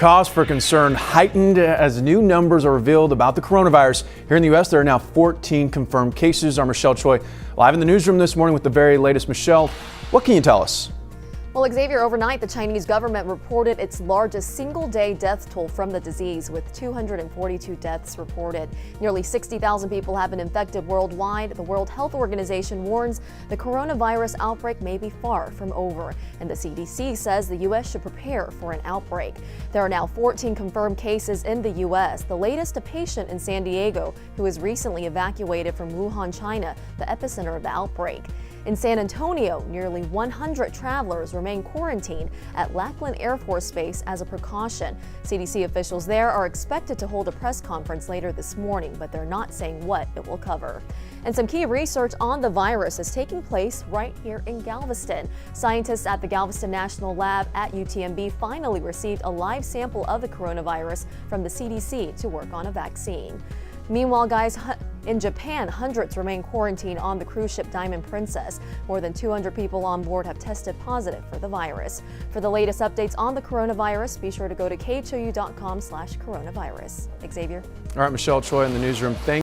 Cause for concern heightened as new numbers are revealed about the coronavirus. Here in the U.S., there are now 14 confirmed cases. Our Michelle Choi live in the newsroom this morning with the very latest. Michelle, what can you tell us? Well, Xavier, overnight, the Chinese government reported its largest single-day death toll from the disease, with 242 deaths reported. Nearly 60,000 people have been infected worldwide. The World Health Organization warns the coronavirus outbreak may be far from over, and the CDC says the U.S. should prepare for an outbreak. There are now 14 confirmed cases in the U.S., the latest a patient in San Diego who was recently evacuated from Wuhan, China, the epicenter of the outbreak. In San Antonio, nearly 100 travelers remain quarantined at Lackland Air Force Base as a precaution. CDC officials there are expected to hold a press conference later this morning, but they're not saying what it will cover. And some key research on the virus is taking place right here in Galveston. Scientists at the Galveston National Lab at UTMB finally received a live sample of the coronavirus from the CDC to work on a vaccine. Meanwhile, guys, in Japan, hundreds remain quarantined on the cruise ship Diamond Princess. More than 200 people on board have tested positive for the virus. For the latest updates on the coronavirus, be sure to go to khou.com/coronavirus. Xavier. All right, Michelle Choi in the newsroom. Thank